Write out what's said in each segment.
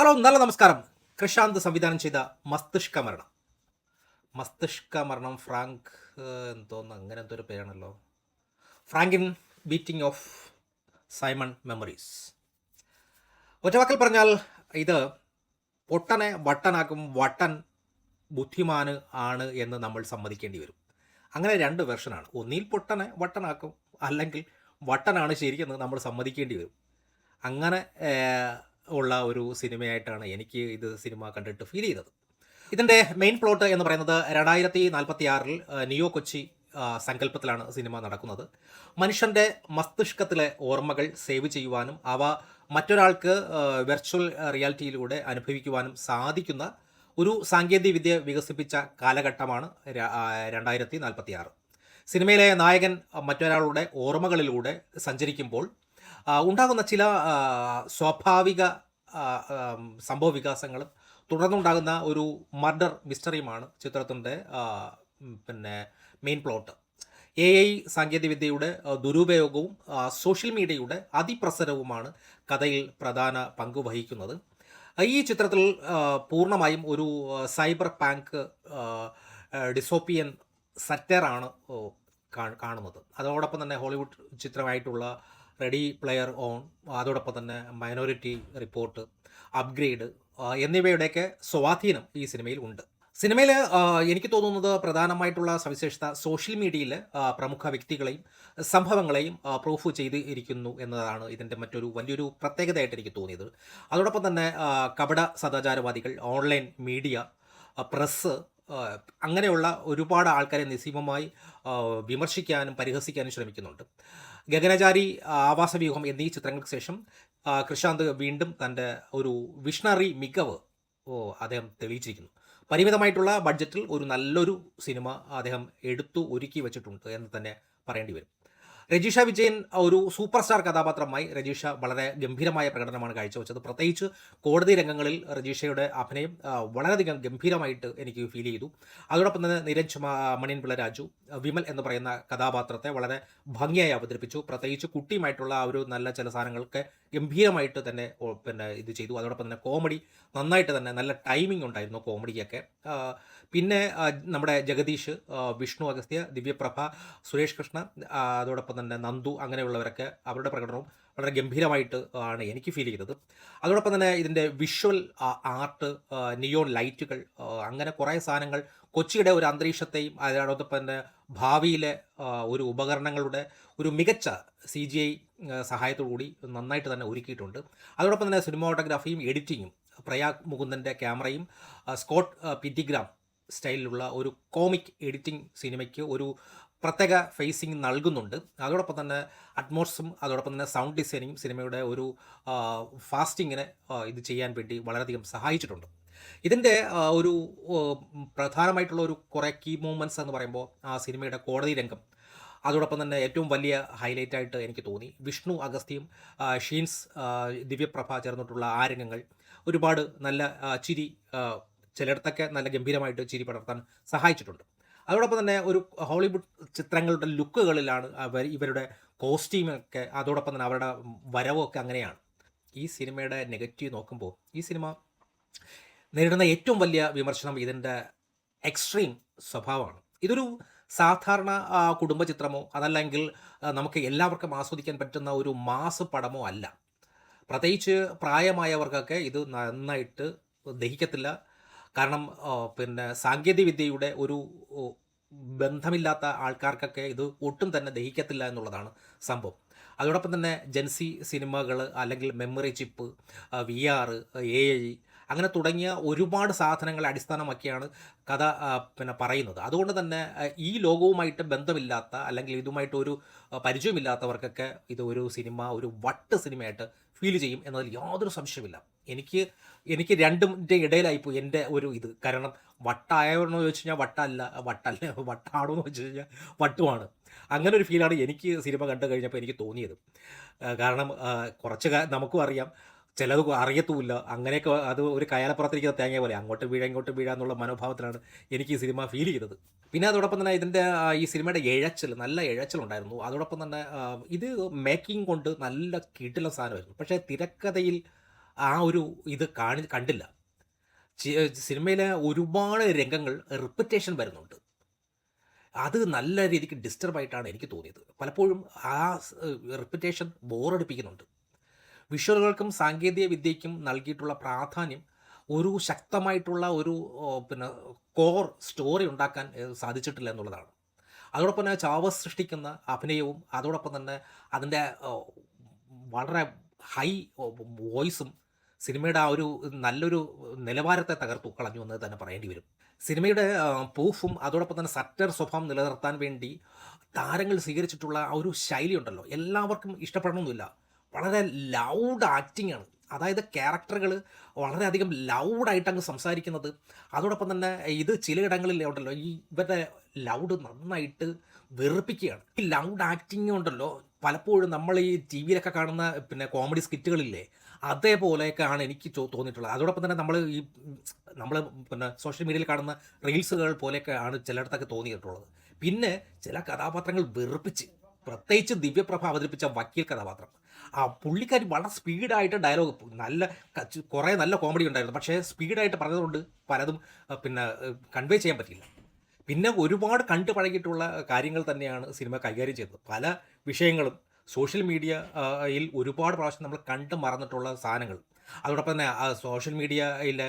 Hello, നല്ല നമസ്കാരം. കൃഷാന്ത് സംവിധാനം ചെയ്ത മസ്തിഷ്ക മരണം. മസ്തിഷ്ക മരണം ഫ്രാങ്ക് എന്തോന്ന് അങ്ങനെ എന്തോ ഒരു പേരാണല്ലോ. ഫ്രാങ്കിൻ ബീറ്റിംഗ് ഓഫ് സൈമൺ മെമ്മറീസ്. ഒറ്റവാക്കിൽ പറഞ്ഞാൽ ഇത് പൊട്ടനെ വട്ടനാക്കും, വട്ടൻ ബുദ്ധിമാന് ആണ് എന്ന് നമ്മൾ സമ്മതിക്കേണ്ടി വരും. അങ്ങനെ രണ്ട് വെർഷനാണ്. ഒന്നിൽ പൊട്ടനെ വട്ടനാക്കും, അല്ലെങ്കിൽ വട്ടനാണ് ശരിയെന്ന് നമ്മൾ സമ്മതിക്കേണ്ടി വരും. അങ്ങനെ ഉള്ള ഒരു സിനിമയായിട്ടാണ് എനിക്ക് ഇത് സിനിമ കണ്ടിട്ട് ഫീൽ ചെയ്തത്. ഇതിൻ്റെ മെയിൻ പ്ലോട്ട് എന്ന് പറയുന്നത് 2046 നിയോ കൊച്ചി സങ്കല്പത്തിലാണ് സിനിമ നടക്കുന്നത്. മനുഷ്യൻ്റെ മസ്തിഷ്കത്തിലെ ഓർമ്മകൾ സേവ് ചെയ്യുവാനും അവ മറ്റൊരാൾക്ക് വെർച്വൽ റിയാലിറ്റിയിലൂടെ അനുഭവിക്കുവാനും സാധിക്കുന്ന ഒരു സാങ്കേതികവിദ്യ വികസിപ്പിച്ച കാലഘട്ടമാണ് 2046. സിനിമയിലെ നായകൻ മറ്റൊരാളുടെ ഓർമ്മകളിലൂടെ സഞ്ചരിക്കുമ്പോൾ ഉണ്ടാകുന്ന ചില സ്വാഭാവിക സംഭവ വികാസങ്ങളും തുടർന്നുണ്ടാകുന്ന ഒരു മർഡർ മിസ്റ്ററിയുമാണ് ചിത്രത്തിൻ്റെ മെയിൻ പ്ലോട്ട്. AI സാങ്കേതികവിദ്യയുടെ ദുരുപയോഗവും സോഷ്യൽ മീഡിയയുടെ അതിപ്രസരവുമാണ് കഥയിൽ പ്രധാന പങ്ക് വഹിക്കുന്നത്. ഈ ചിത്രത്തിൽ പൂർണ്ണമായും ഒരു സൈബർ പാങ്ക് ഡിസോപ്പിയൻ സറ്ററാണ് കാണുന്നത്. അതോടൊപ്പം തന്നെ ഹോളിവുഡ് ചിത്രമായിട്ടുള്ള റെഡി പ്ലെയർ ഓൺ, അതോടൊപ്പം തന്നെ മൈനോറിറ്റി റിപ്പോർട്ട്, അപ്ഗ്രേഡ് എന്നിവയുടെയൊക്കെ സ്വാധീനം ഈ സിനിമയിൽ ഉണ്ട്. സിനിമയിൽ എനിക്ക് തോന്നുന്നത് പ്രധാനമായിട്ടുള്ള സവിശേഷത സോഷ്യൽ മീഡിയയിൽ പ്രമുഖ വ്യക്തികളെയും സംഭവങ്ങളെയും പ്രൂഫ് ചെയ്തിരിക്കുന്നു എന്നതാണ് ഇതിൻ്റെ മറ്റൊരു വലിയൊരു പ്രത്യേകതയായിട്ട് എനിക്ക് തോന്നിയത്. അതോടൊപ്പം തന്നെ കപട സദാചാരവാദികൾ, ഓൺലൈൻ മീഡിയ, പ്രസ്, അങ്ങനെയുള്ള ഒരുപാട് ആൾക്കാരെ നിസ്സീമമായി വിമർശിക്കാനും പരിഹസിക്കാനും ശ്രമിക്കുന്നുണ്ട്. ഗഗനചാരി, ആവാസവ്യൂഹം എന്നീ ചിത്രങ്ങൾക്ക് ശേഷം കൃഷാന്ത് വീണ്ടും തൻ്റെ ഒരു വിഷണറി മികവ് അദ്ദേഹം തെളിയിച്ചിരിക്കുന്നു. പരിമിതമായിട്ടുള്ള ബഡ്ജറ്റിൽ ഒരു നല്ലൊരു സിനിമ അദ്ദേഹം ഒരുക്കി വെച്ചിട്ടുണ്ട് എന്ന് തന്നെ പറയേണ്ടി വരും. രജിഷ വിജയൻ ഒരു സൂപ്പർ സ്റ്റാർ കഥാപാത്രമായി രജിഷ വളരെ ഗംഭീരമായ പ്രകടനമാണ് കാഴ്ചവെച്ചത്. പ്രത്യേകിച്ച് കോടതി രംഗങ്ങളിൽ രജിഷയുടെ അഭിനയം വളരെയധികം ഗംഭീരമായിട്ട് എനിക്ക് ഫീൽ ചെയ്തു. അതോടൊപ്പം തന്നെ നിരഞ്ജ് മണിയൻപിള്ള രാജു, വിമൽ എന്ന് പറയുന്ന കഥാപാത്രത്തെ വളരെ ഭംഗിയായി അവതരിപ്പിച്ചു. പ്രത്യേകിച്ച് കുട്ടിയുമായിട്ടുള്ള ഒരു നല്ല ചില സാധനങ്ങൾക്ക് ഗംഭീരമായിട്ട് തന്നെ ഇത് ചെയ്തു. അതോടൊപ്പം തന്നെ കോമഡി നന്നായിട്ട് തന്നെ നല്ല ടൈമിംഗ് ഉണ്ടായിരുന്നു കോമഡിയൊക്കെ. പിന്നെ നമ്മുടെ ജഗദീഷ്, വിഷ്ണു അഗസ്ത്യ, ദിവ്യപ്രഭ, സുരേഷ് കൃഷ്ണ, അതോടൊപ്പം തന്നെ നന്ദു, അങ്ങനെയുള്ളവരൊക്കെ അവരുടെ പ്രകടനവും വളരെ ഗംഭീരമായിട്ട് ആണ് എനിക്ക് ഫീൽ ചെയ്തത്. അതോടൊപ്പം തന്നെ ഇതിൻ്റെ വിഷ്വൽ ആർട്ട്, നിയോൺ ലൈറ്റുകൾ, അങ്ങനെ കുറേ സാധനങ്ങൾ കൊച്ചിയുടെ ഒരു അന്തരീക്ഷത്തെയും അതോടൊപ്പം തന്നെ ഭാവിയിലെ ഒരു ഉപകരണങ്ങളുടെ ഒരു മികച്ച CGI സഹായത്തോടുകൂടി നന്നായിട്ട് തന്നെ ഒരുക്കിയിട്ടുണ്ട്. അതോടൊപ്പം തന്നെ സിനിമാറ്റോഗ്രാഫിയും എഡിറ്റിങ്ങും, പ്രയാഗ് മുകുന്ദൻ്റെ ക്യാമറയും സ്കോട്ട് പിറ്റിഗ്രാം സ്റ്റൈലിലുള്ള ഒരു കോമിക് എഡിറ്റിംഗ് സിനിമയ്ക്ക് ഒരു പ്രത്യേക ഫേസിങ് നൽകുന്നുണ്ട്. അതോടൊപ്പം തന്നെ അറ്റ്മോസ്ഫിയറും അതോടൊപ്പം തന്നെ സൗണ്ട് ഡിസൈനിങ്ങും സിനിമയുടെ ഒരു ഫാസ്റ്റിങ്ങിനെ ഇത് ചെയ്യാൻ വേണ്ടി വളരെയധികം സഹായിച്ചിട്ടുണ്ട്. ഇതിൻ്റെ ഒരു പ്രധാനമായിട്ടുള്ള ഒരു കുറേ കീ മൂവ്മെൻറ്റ്സ് എന്ന് പറയുമ്പോൾ ആ സിനിമയുടെ കോടതി രംഗം, അതോടൊപ്പം തന്നെ ഏറ്റവും വലിയ ഹൈലൈറ്റായിട്ട് എനിക്ക് തോന്നി വിഷ്ണു അഗസ്ത്യയും ഷീൻസ് ദിവ്യപ്രഭ ചേർന്നിട്ടുള്ള ആ രംഗങ്ങൾ. ഒരുപാട് നല്ല ചിരി, ചിലയിടത്തൊക്കെ നല്ല ഗംഭീരമായിട്ട് ചിരി പടർത്താൻ സഹായിച്ചിട്ടുണ്ട്. അതോടൊപ്പം തന്നെ ഒരു ഹോളിവുഡ് ചിത്രങ്ങളുടെ ലുക്കുകളിലാണ് ഇവരുടെ കോസ്റ്റ്യൂമൊക്കെ, അതോടൊപ്പം തന്നെ അവരുടെ വരവൊക്കെ അങ്ങനെയാണ്. ഈ സിനിമയുടെ നെഗറ്റീവ് നോക്കുമ്പോൾ ഈ സിനിമ നേരിടുന്ന ഏറ്റവും വലിയ വിമർശനം ഇതിൻ്റെ എക്സ്ട്രീം സ്വഭാവമാണ്. ഇതൊരു സാധാരണ കുടുംബ ചിത്രമോ അതല്ലെങ്കിൽ നമുക്ക് എല്ലാവർക്കും ആസ്വദിക്കാൻ പറ്റുന്ന ഒരു മാസ് പടമോ അല്ല. പ്രത്യേകിച്ച് പ്രായമായവർക്കൊക്കെ ഇത് നന്നായിട്ട് ദഹിക്കത്തില്ല. കാരണം സാങ്കേതികവിദ്യയുടെ ഒരു ബന്ധമില്ലാത്ത ആൾക്കാർക്കൊക്കെ ഇത് ഒട്ടും തന്നെ ദഹിക്കത്തില്ല എന്നുള്ളതാണ് സംഭവം. അതോടൊപ്പം തന്നെ ജെൻസി സിനിമകൾ, അല്ലെങ്കിൽ മെമ്മറി ചിപ്പ്, VR, AI, അങ്ങനെ തുടങ്ങിയ ഒരുപാട് സാധനങ്ങളെ അടിസ്ഥാനമാക്കിയാണ് കഥ പറയുന്നത്. അതുകൊണ്ട് തന്നെ ഈ ലോകവുമായിട്ട് ബന്ധമില്ലാത്ത അല്ലെങ്കിൽ ഇതുമായിട്ട് ഒരു പരിചയമില്ലാത്തവർക്കൊക്കെ ഇത് ഒരു സിനിമ ഒരു വട്ട് സിനിമയായിട്ട് ഫീൽ ചെയ്യും എന്നതിൽ യാതൊരു സംശയമില്ല. എനിക്ക് രണ്ടിൻ്റെ ഇടയിലായിപ്പോയി എൻ്റെ ഒരു ഇത്. കാരണം വട്ടായോന്ന് ചോദിച്ചു കഴിഞ്ഞാൽ വട്ടാണോ എന്ന് വെച്ച് കഴിഞ്ഞാൽ വട്ടുമാണ്. അങ്ങനെ ഒരു ഫീലാണ് എനിക്ക് സിനിമ കണ്ടു കഴിഞ്ഞപ്പോൾ എനിക്ക് തോന്നിയത്. കാരണം കുറച്ച് നമുക്കും അറിയാം, ചിലത് അറിയത്തുമില്ല. അങ്ങനെയൊക്കെ അത് ഒരു കയാലപ്പുറത്തിരിക്കുന്ന തേങ്ങ പോലെ അങ്ങോട്ട് ഇങ്ങോട്ട് വീഴ എന്നുള്ള മനോഭാവത്തിലാണ് എനിക്ക് ഈ സിനിമ ഫീൽ ചെയ്തത്. പിന്നെ അതോടൊപ്പം തന്നെ ഇതിൻ്റെ ഈ സിനിമയുടെ നല്ല ഇഴച്ചിലുണ്ടായിരുന്നു. അതോടൊപ്പം തന്നെ ഇത് മേക്കിംഗ് കൊണ്ട് നല്ല കിടിലൻ സാധനമായിരുന്നു. പക്ഷേ തിരക്കഥയിൽ ആ ഒരു ഇത് കണ്ടില്ല. സിനിമയിലെ ഒരുപാട് രംഗങ്ങൾ റിപ്പറ്റേഷൻ വരുന്നുണ്ട്. അത് നല്ല രീതിക്ക് ഡിസ്റ്റർബായിട്ടാണ് എനിക്ക് തോന്നിയത്. പലപ്പോഴും ആ റിപ്പറ്റേഷൻ ബോറടിപ്പിക്കുന്നുണ്ട്. വിഷ്വലുകൾക്കും സാങ്കേതിക വിദ്യയ്ക്കും നൽകിയിട്ടുള്ള പ്രാധാന്യം ഒരു ശക്തമായിട്ടുള്ള ഒരു പിന്നെ കോർ സ്റ്റോറി ഉണ്ടാക്കാൻ സാധിച്ചിട്ടില്ല എന്നുള്ളതാണ്. അതോടൊപ്പം തന്നെ ചാവസ് സൃഷ്ടിക്കുന്ന അഭിനയവും അതോടൊപ്പം തന്നെ അതിൻ്റെ വളരെ ഹൈ വോയിസും സിനിമയുടെ ആ ഒരു നല്ലൊരു നിലവാരത്തെ തകർത്തു കളഞ്ഞു എന്ന് തന്നെ പറയേണ്ടി വരും. സിനിമയുടെ പ്രൂഫും അതോടൊപ്പം തന്നെ സറ്റർ സ്വഭാവം നിലനിർത്താൻ വേണ്ടി താരങ്ങൾ സ്വീകരിച്ചിട്ടുള്ള ആ ഒരു ശൈലി ഉണ്ടല്ലോ, എല്ലാവർക്കും ഇഷ്ടപ്പെടണമെന്നില്ല. വളരെ ലൗഡ് ആക്ടിംഗ് ആണ്. അതായത് ക്യാരക്ടറുകൾ വളരെയധികം ലൗഡായിട്ട് അങ്ങ് സംസാരിക്കുന്നത്. അതോടൊപ്പം തന്നെ ഇത് ചിലയിടങ്ങളിൽ ഉണ്ടല്ലോ ഈ ഇവരുടെ ലൗഡ് നന്നായിട്ട് വെറുപ്പിക്കുകയാണ്. ഈ ലൗഡ് ആക്ടിങ് ഉണ്ടല്ലോ പലപ്പോഴും നമ്മൾ ഈ ടി വിയിലൊക്കെ കാണുന്ന പിന്നെ കോമഡി സ്കിറ്റുകളില്ലേ, അതേപോലെയൊക്കെയാണ് എനിക്ക് തോന്നിയിട്ടുള്ളത്. അതോടൊപ്പം തന്നെ നമ്മൾ പിന്നെ സോഷ്യൽ മീഡിയയിൽ കാണുന്ന റീൽസുകൾ പോലെയൊക്കെ ആണ് ചിലയിടത്തൊക്കെ തോന്നിയിട്ടുള്ളത്. പിന്നെ ചില കഥാപാത്രങ്ങൾ വെറുപ്പിച്ച്, പ്രത്യേകിച്ച് ദിവ്യപ്രഭ അവതരിപ്പിച്ച വക്കീൽ കഥാപാത്രം, ആ പുള്ളിക്കാരി വളരെ സ്പീഡായിട്ട് ഡയലോഗ്, കുറേ നല്ല കോമഡി ഉണ്ടായിരുന്നു, പക്ഷേ സ്പീഡായിട്ട് പറഞ്ഞതുകൊണ്ട് പലതും പിന്നെ കൺവേ ചെയ്യാൻ പറ്റിയില്ല. പിന്നെ ഒരുപാട് കണ്ടു പഴകിയിട്ടുള്ള കാര്യങ്ങൾ തന്നെയാണ് സിനിമ കൈകാര്യം ചെയ്തത്. പല വിഷയങ്ങളും സോഷ്യൽ മീഡിയയിൽ ഒരുപാട് പ്രാവശ്യം നമ്മൾ കണ്ട് മറന്നിട്ടുള്ള സാധനങ്ങൾ. അതോടൊപ്പം തന്നെ സോഷ്യൽ മീഡിയയിലെ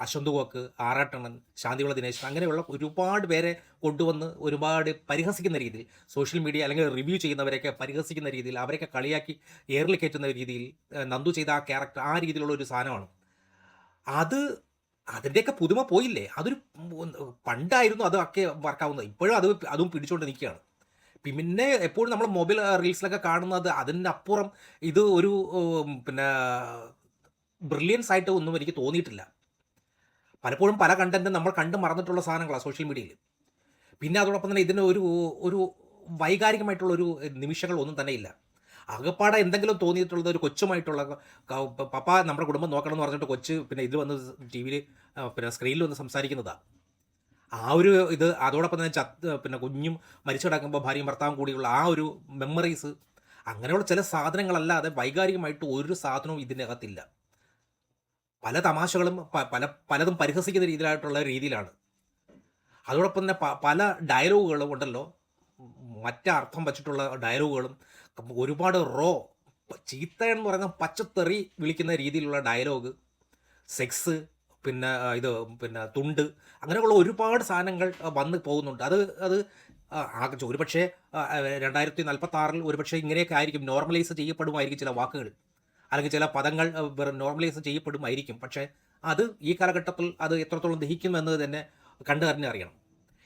അശ്വന്ത് കോക്ക്, ആറാട്ടണ്ണൻ, ശാന്തിവിള ദിനേശ്, അങ്ങനെയുള്ള ഒരുപാട് പേരെ കൊണ്ടുവന്ന് ഒരുപാട് പരിഹസിക്കുന്ന രീതിയിൽ, സോഷ്യൽ മീഡിയ അല്ലെങ്കിൽ റിവ്യൂ ചെയ്യുന്നവരെയൊക്കെ പരിഹസിക്കുന്ന രീതിയിൽ, അവരെയൊക്കെ കളിയാക്കി എയറിൽ കയറ്റുന്ന രീതിയിൽ നന്ദു ചെയ്ത ആ ക്യാരക്ടർ ആ രീതിയിലുള്ള ഒരു സാധനമാണ്. അതിൻ്റെയൊക്കെ പുതുമ പോയില്ലേ? അതൊരു പണ്ടായിരുന്നു അതൊക്കെ വർക്കാവുന്നത്. ഇപ്പോഴും അതും പിടിച്ചുകൊണ്ട് നിൽക്കുകയാണ്. പിന്നെ എപ്പോഴും നമ്മൾ മൊബൈൽ റീൽസിലൊക്കെ കാണുന്നത് അതിൻ്റെ അപ്പുറം ഇത് ഒരു പിന്നെ ബ്രില്യൻസ് ആയിട്ട് ഒന്നും എനിക്ക് തോന്നിയിട്ടില്ല. പലപ്പോഴും പല കണ്ടന്റും നമ്മൾ കണ്ട് മറന്നിട്ടുള്ള സാധനങ്ങളാണ് സോഷ്യൽ മീഡിയയിൽ. പിന്നെ അതോടൊപ്പം തന്നെ ഇതിന് ഒരു വൈകാരികമായിട്ടുള്ളൊരു നിമിഷങ്ങൾ ഒന്നും തന്നെ ഇല്ല. ആകപ്പാടെ എന്തെങ്കിലും തോന്നിയിട്ടുള്ളത് ഒരു കൊച്ചുമായിട്ടുള്ള പപ്പ നമ്മുടെ കുടുംബം നോക്കണം എന്ന് പറഞ്ഞിട്ട് കൊച്ച് പിന്നെ ഇതിൽ വന്ന് ടി വിയിൽ പിന്നെ സ്ക്രീനിൽ വന്ന് സംസാരിക്കുന്നതാണ്. ആ ഒരു ഇത് അതോടൊപ്പം തന്നെ പിന്നെ കുഞ്ഞും മരിച്ചു കിടക്കുമ്പോൾ ഭാര്യയും ഭർത്താവും കൂടിയുള്ള ആ ഒരു മെമ്മറീസ്, അങ്ങനെയുള്ള ചില സാധനങ്ങളല്ലാതെ വൈകാരികമായിട്ട് ഒരു സാധനവും ഇതിനകത്തില്ല. പല തമാശകളും പലതും പരിഹസിക്കുന്ന രീതിയിലാണ്. അതോടൊപ്പം തന്നെ പല ഡയലോഗുകളും ഉണ്ടല്ലോ, മറ്റർത്ഥം വച്ചിട്ടുള്ള ഡയലോഗുകളും ഒരുപാട് ചീത്ത എന്ന് പറയുന്ന പച്ചത്തെറി വിളിക്കുന്ന രീതിയിലുള്ള ഡയലോഗ്, സെക്സ്, പിന്നെ തുണ്ട്, അങ്ങനെയുള്ള ഒരുപാട് സാധനങ്ങൾ വന്ന് പോകുന്നുണ്ട്. അത് ഒരുപക്ഷെ 2046 ഒരുപക്ഷെ ഇങ്ങനെയൊക്കെ ആയിരിക്കും, നോർമലൈസ് ചെയ്യപ്പെടുമായിരിക്കും ചില വാക്കുകൾ, അല്ലെങ്കിൽ ചില പദങ്ങൾ നോർമലൈസ് ചെയ്യപ്പെടുമായിരിക്കും. പക്ഷേ അത് ഈ കാലഘട്ടത്തിൽ അത് എത്രത്തോളം ദഹിക്കുമെന്ന് തന്നെ കണ്ടു തന്നെ അറിയണം.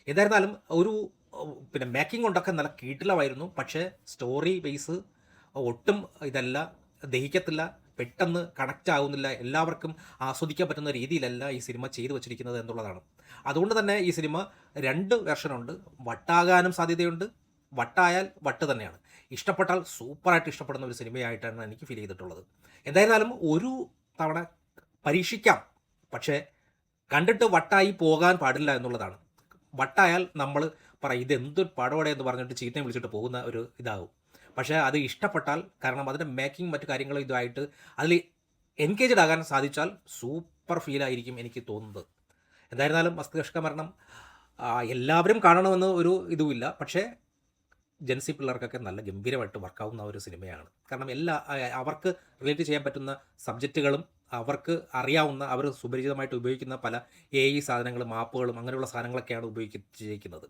എന്തായിരുന്നാലും പിന്നെ മേക്കിംഗ് കൊണ്ടൊക്കെ നല്ല കീട്ടിലമായിരുന്നു. പക്ഷേ സ്റ്റോറി ബേസ് ഒട്ടും ഇതല്ല, ദഹിക്കത്തില്ല, പെട്ടെന്ന് കണക്റ്റ് ആവുന്നില്ല, എല്ലാവർക്കും ആസ്വദിക്കാൻ പറ്റുന്ന രീതിയിലല്ല ഈ സിനിമ ചെയ്തു വച്ചിരിക്കുന്നത് എന്നുള്ളതാണ്. അതുകൊണ്ട് തന്നെ ഈ സിനിമ 2 വെർഷനുണ്ട്. വട്ടാകാനും സാധ്യതയുണ്ട്, വട്ടായാൽ വട്ട് തന്നെയാണ്. ഇഷ്ടപ്പെട്ടാൽ സൂപ്പറായിട്ട് ഇഷ്ടപ്പെടുന്ന ഒരു സിനിമയായിട്ടാണ് എനിക്ക് ഫീൽ ചെയ്തിട്ടുള്ളത്. എന്തായിരുന്നാലും ഒരു തവണ പരീക്ഷിക്കാം, പക്ഷേ കണ്ടിട്ട് വട്ടായി പോകാൻ പാടില്ല എന്നുള്ളതാണ്. വട്ടായാൽ നമ്മൾ പറയും ഇതെന്തൊരു പടോടെ എന്ന് പറഞ്ഞിട്ട് ചീത്തയും വിളിച്ചിട്ട് പോകുന്ന ഒരു ഇതാവും. പക്ഷേ അത് ഇഷ്ടപ്പെട്ടാൽ, കാരണം അതിൻ്റെ മേക്കിംഗ് മറ്റു കാര്യങ്ങളും ഇതുമായിട്ട് അതിൽ എൻഗേജ്ഡ് ആകാൻ സാധിച്ചാൽ സൂപ്പർ ഫീലായിരിക്കും എനിക്ക് തോന്നുന്നത്. എന്തായിരുന്നാലും മസ്തിഷ്ക മരണം എല്ലാവരും കാണണമെന്ന് ഒരു ഇതുമില്ല, പക്ഷേ ജെൻസി പിള്ളേർക്കൊക്കെ നല്ല ഗംഭീരമായിട്ട് വർക്കാവുന്ന ഒരു സിനിമയാണ്. കാരണം അവർക്ക് റിലേറ്റ് ചെയ്യാൻ പറ്റുന്ന സബ്ജക്റ്റുകളും അവർക്ക് അറിയാവുന്ന, അവർ സുപരിചിതമായിട്ട് ഉപയോഗിക്കുന്ന പല AI സാധനങ്ങളും ആപ്പുകളും അങ്ങനെയുള്ള സാധനങ്ങളൊക്കെയാണ് ഉപയോഗിച്ചിരിക്കുന്നത്.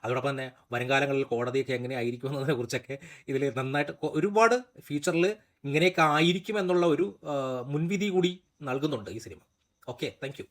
അതോടൊപ്പം തന്നെ വരുംകാലങ്ങളിൽ കോടതിയൊക്കെ എങ്ങനെ ആയിരിക്കും എന്നതിനെക്കുറിച്ചൊക്കെ ഇതിൽ നന്നായിട്ട് ഒരുപാട് ഫ്യൂച്ചറിൽ ഇങ്ങനെയൊക്കെ ആയിരിക്കും എന്നുള്ള ഒരു മുൻവിധി കൂടി നൽകുന്നുണ്ട് ഈ സിനിമ. Okay, thank you.